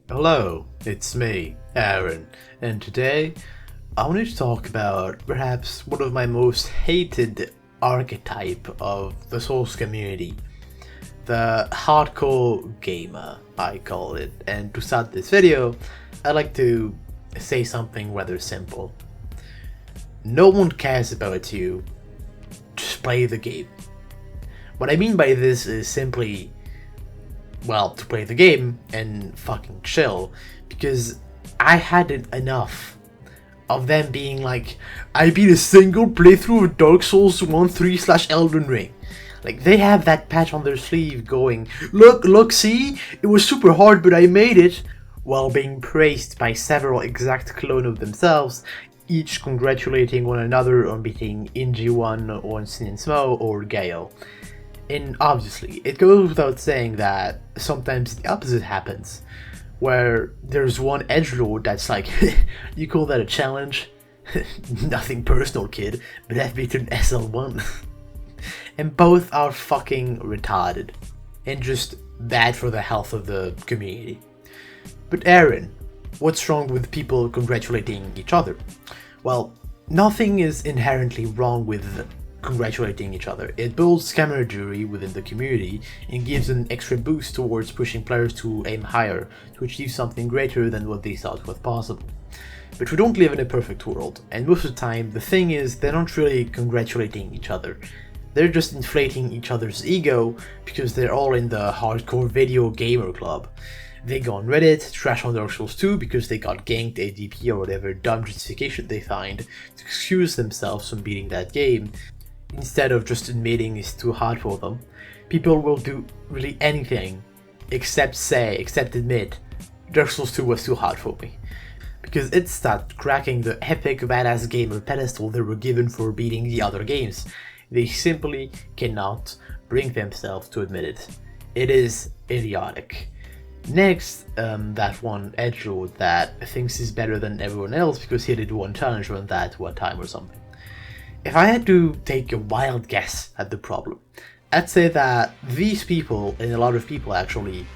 Hello, it's me, Aaron, and today I wanted to talk about perhaps one of my most hated archetype of the Souls community, the hardcore gamer, I call it. And to start this video, I'd like to say something rather simple. No one cares about you, just play the game. What I mean by this is simply, well, to play the game and fucking chill, because I had it enough of them being like, I beat a single playthrough of Dark Souls 1-3 / Elden Ring. Like, they have that patch on their sleeve going, look, see? It was super hard, but I made it! While being praised by several exact clones of themselves, each congratulating one another on beating Inji1 or Sin Smo or Gale. And obviously, it goes without saying that sometimes the opposite happens, where there's one edgelord that's like, you call that a challenge? Nothing personal, kid, but I've beaten SL1. And both are fucking retarded, and just bad for the health of the community. But Aaron, what's wrong with people congratulating each other? Well, nothing is inherently wrong with congratulating each other. It builds camaraderie within the community and gives an extra boost towards pushing players to aim higher, to achieve something greater than what they thought was possible. But we don't live in a perfect world, and most of the time the thing is they're not really congratulating each other. They're just inflating each other's ego because they're all in the hardcore video gamer club. They go on Reddit, trash on Dark Souls 2 because they got ganked ADP or whatever dumb justification they find to excuse themselves from beating that game, instead of just admitting it's too hard for them. People will do really anything except admit Dark Souls 2 was too hard for me, because it started cracking the epic badass gamer pedestal they were given for beating the other games. They simply cannot bring themselves to admit it. It is idiotic. Next, that one edgelord that thinks he's better than everyone else because he did one challenge on that one time or something. If I had to take a wild guess at the problem, I'd say that these people, and a lot of people actually,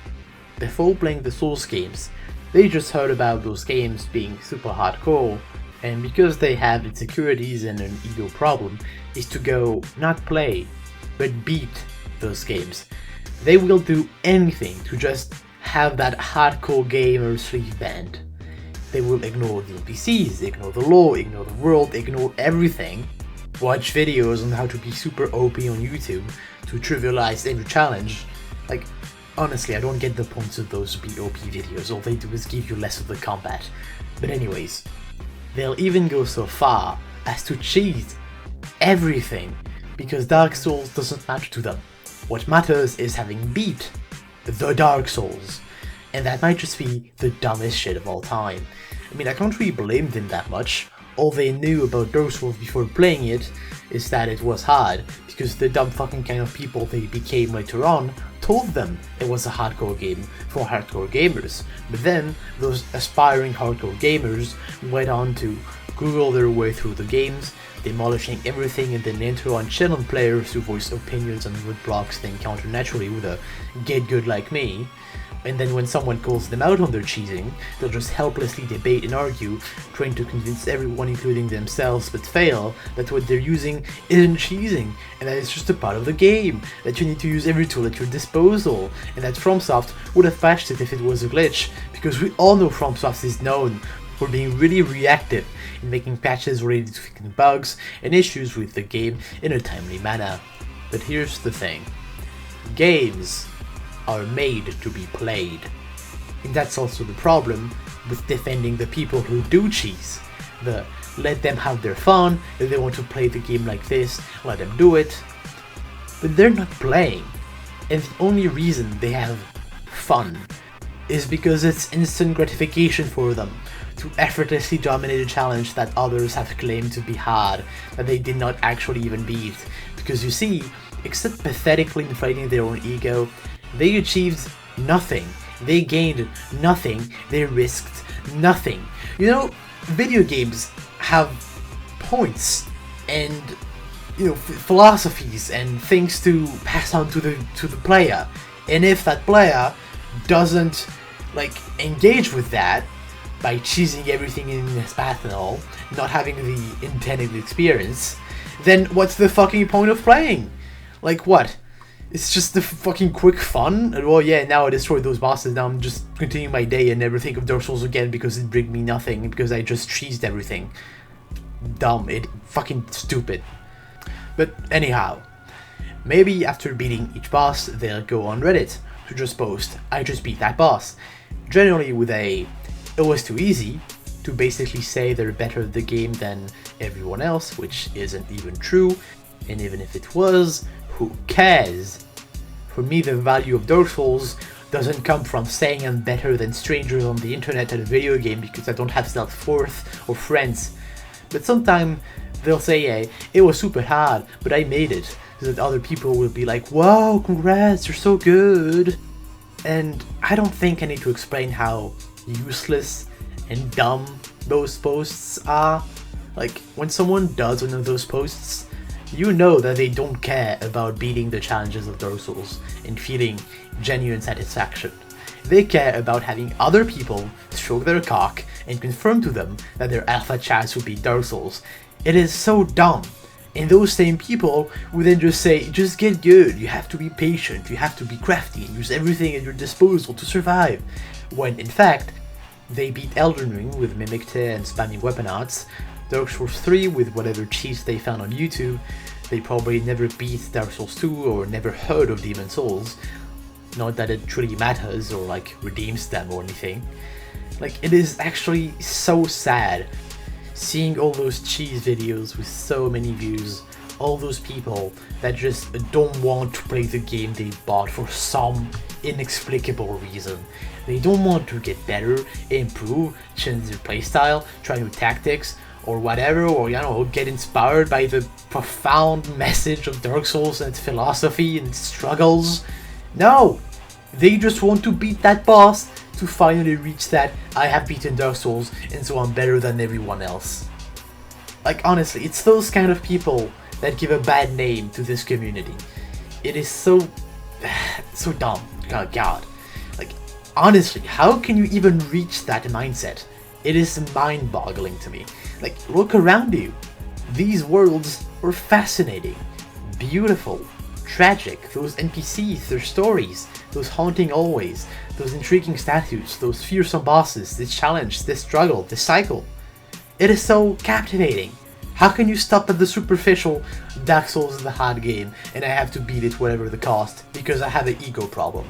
before playing the Souls games, they just heard about those games being super hardcore, and because they have insecurities and an ego problem, is to go not play, but beat those games. They will do anything to just have that hardcore gamer sleeve band. They will ignore the NPCs, ignore the lore, ignore the world, ignore everything. Watch videos on how to be super OP on YouTube to trivialize every challenge. Like, honestly, I don't get the points of those be OP videos. All they do is give you less of the combat. But anyways, they'll even go so far as to cheat everything because Dark Souls doesn't matter to them. What matters is having beat the Dark Souls, and that might just be the dumbest shit of all time. I mean, I can't really blame them that much. All they knew about Dark Souls before playing it is that it was hard, because the dumb fucking kind of people they became later on told them it was a hardcore game for hardcore gamers. But then, those aspiring hardcore gamers went on to Google their way through the games, demolishing everything and then enter on channel players who voice opinions on roadblocks they encounter naturally with a get good like me. And then when someone calls them out on their cheating, they'll just helplessly debate and argue, trying to convince everyone, including themselves, but fail, that what they're using isn't cheating, and that it's just a part of the game, that you need to use every tool at your disposal, and that FromSoft would have patched it if it was a glitch, because we all know FromSoft is known for being really reactive in making patches related to fixing bugs and issues with the game in a timely manner. But here's the thing. Games are made to be played. And that's also the problem with defending the people who do cheese. The let them have their fun, if they want to play the game like this, let them do it. But they're not playing. And the only reason they have fun is because it's instant gratification for them to effortlessly dominate a challenge that others have claimed to be hard, that they did not actually even beat. Because you see, except pathetically inflating their own ego, they achieved nothing, they gained nothing, they risked nothing. You know, video games have points and, you know, philosophies and things to pass on to the player. And if that player doesn't like, engage with that by cheesing everything in his path and all, not having the intended experience, then what's the fucking point of playing? Like, what? It's just the fucking quick fun? And, well, yeah, now I destroyed those bosses, now I'm just continuing my day and never think of Dark Souls again because it bring me nothing, because I just cheesed everything. Dumb, fucking stupid. But anyhow, maybe after beating each boss, they'll go on Reddit to just post, I just beat that boss. Generally with it was too easy, to basically say they're better at the game than everyone else, which isn't even true, and even if it was, who cares? For me, the value of Dark Souls doesn't come from saying I'm better than strangers on the internet at a video game because I don't have self-worth or friends. But sometimes they'll say, hey, it was super hard, but I made it, so that other people will be like, wow, congrats, you're so good. And I don't think I need to explain how useless and dumb those posts are. Like, when someone does one of those posts, you know that they don't care about beating the challenges of Dark Souls and feeling genuine satisfaction. They care about having other people stroke their cock and confirm to them that their alpha chats will beat Dark Souls. It is so dumb. And those same people would then just say, just get good, you have to be patient, you have to be crafty and use everything at your disposal to survive. When in fact, they beat Elden Ring with Mimic Tear and spamming weapon arts, Dark Souls 3 with whatever cheats they found on YouTube, they probably never beat Dark Souls 2 or never heard of Demon Souls. Not that it truly matters or like redeems them or anything. Like, it is actually so sad seeing all those cheese videos with so many views, all those people that just don't want to play the game they bought for some inexplicable reason. They don't want to get better, improve, change their playstyle, try new tactics, or whatever, or you know, get inspired by the profound message of Dark Souls and its philosophy and its struggles. No! They just want to beat that boss to finally reach that I have beaten Dark Souls and so I'm better than everyone else. Like, honestly, it's those kind of people that give a bad name to this community. It is so dumb. Oh god. Like, honestly, how can you even reach that mindset? It is mind-boggling to me. Like, look around you. These worlds are fascinating, beautiful, tragic. Those NPCs, their stories, those haunting always, those intriguing statues, those fearsome bosses, this challenge, this struggle, this cycle. It is so captivating. How can you stop at the superficial Dark Souls is the hard game and I have to beat it whatever the cost because I have an ego problem?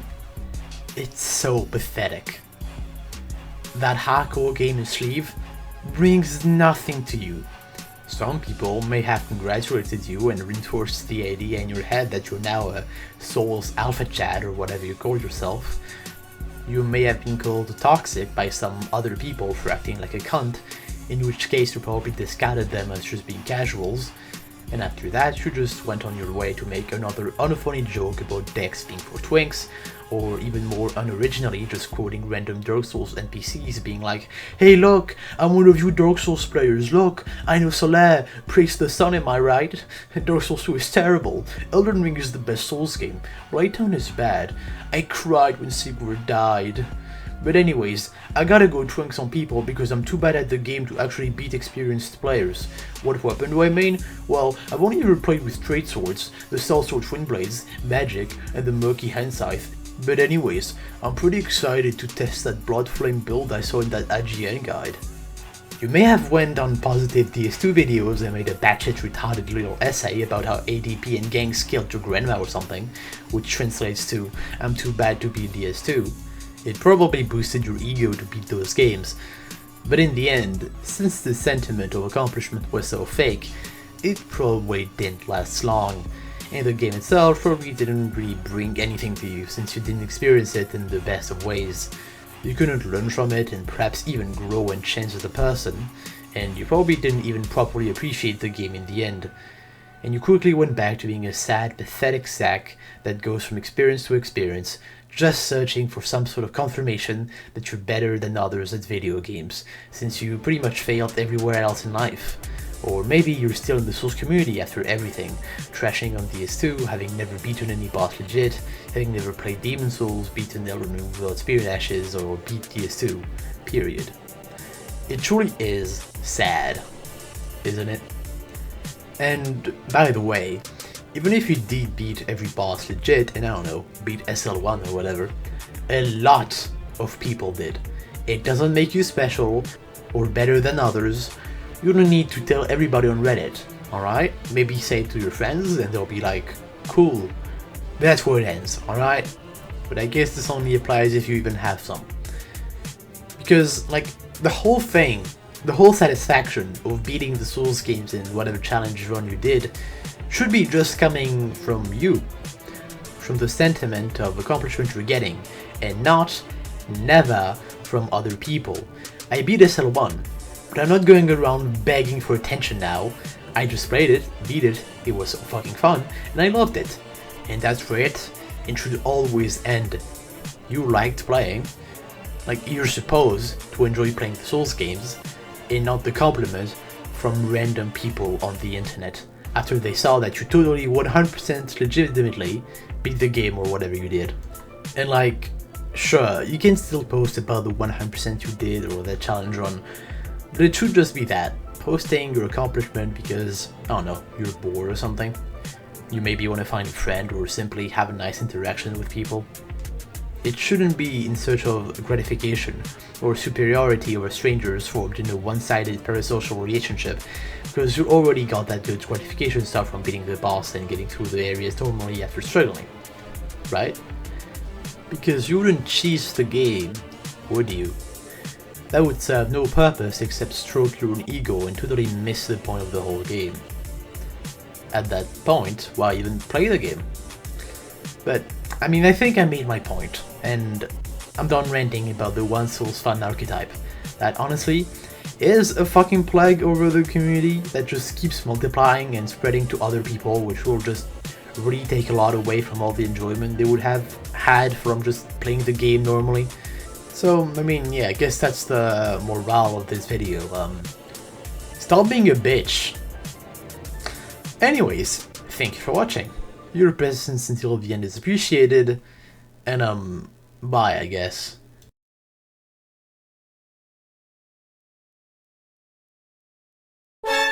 It's so pathetic. That hardcore game in sleeve brings nothing to you. Some people may have congratulated you and reinforced the idea in your head that you're now a Souls Alpha Chad or whatever you call yourself. You may have been called toxic by some other people for acting like a cunt, in which case you probably discarded them as just being casuals, and after that you just went on your way to make another unfunny joke about Dex being for twinks, or even more unoriginally just quoting random Dark Souls NPCs being like, hey look, I'm one of you Dark Souls players, look, I know Soler, praise the sun, am I right? Dark Souls 2 is terrible, Elden Ring is the best Souls game, Blighttown is bad, I cried when Sigurd died. But anyways, I gotta go twink some people because I'm too bad at the game to actually beat experienced players. What weapon do I main? Well, I've only ever played with straight swords, the Sellsword Twin Blades, magic, and the Murky Hand Scythe. But anyways, I'm pretty excited to test that Blood Flame build I saw in that IGN guide. You may have went on positive DS2 videos and made a batshit retarded little essay about how ADP and gangs killed your grandma or something, which translates to, I'm too bad to beat DS2. It probably boosted your ego to beat those games, but in the end, since the sentiment of accomplishment was so fake, it probably didn't last long, and the game itself probably didn't really bring anything to you since you didn't experience it in the best of ways. You couldn't learn from it and perhaps even grow and change as a person, and you probably didn't even properly appreciate the game in the end. And you quickly went back to being a sad, pathetic sack that goes from experience to experience, just searching for some sort of confirmation that you're better than others at video games, since you pretty much failed everywhere else in life. Or maybe you're still in the Souls community after everything, trashing on DS2, having never beaten any boss legit, having never played Demon Souls, beaten Elden Ring without Spirit Ashes, or beat DS2, period. It truly is sad, isn't it? And by the way, even if you did beat every boss legit, and I don't know, beat SL1 or whatever, a lot of people did. It doesn't make you special or better than others. You don't need to tell everybody on Reddit, alright? Maybe say it to your friends and they'll be like, cool. That's where it ends, alright? But I guess this only applies if you even have some. Because, like, the whole thing, the whole satisfaction of beating the Souls games in whatever challenge run you did should be just coming from you. From the sentiment of accomplishment you're getting, and never from other people. I beat SL1, but I'm not going around begging for attention now. I just played it, beat it, it was so fucking fun, and I loved it. And that's where it should always end. You liked playing. Like, you're supposed to enjoy playing the Souls games, and not the compliment from random people on the internet after they saw that you totally 100% legitimately beat the game or whatever you did. And like, sure, you can still post about the 100% you did or that challenge run, but it should just be that, posting your accomplishment because, I don't know, you're bored or something. You maybe want to find a friend or simply have a nice interaction with people. It shouldn't be in search of gratification or superiority over strangers formed in a one-sided parasocial relationship, because you already got that good gratification stuff from beating the boss and getting through the areas normally after struggling, right? Because you wouldn't cheese the game, would you? That would serve no purpose except stroke your own ego and totally miss the point of the whole game. At that point, why even play the game? But, I mean, I think I made my point, and I'm done ranting about the one Souls fan archetype that honestly is a fucking plague over the community that just keeps multiplying and spreading to other people, which will just really take a lot away from all the enjoyment they would have had from just playing the game normally. So, I mean, yeah, I guess that's the morale of this video. Stop being a bitch. Anyways, thank you for watching. Your presence until the end is appreciated, and bye, I guess.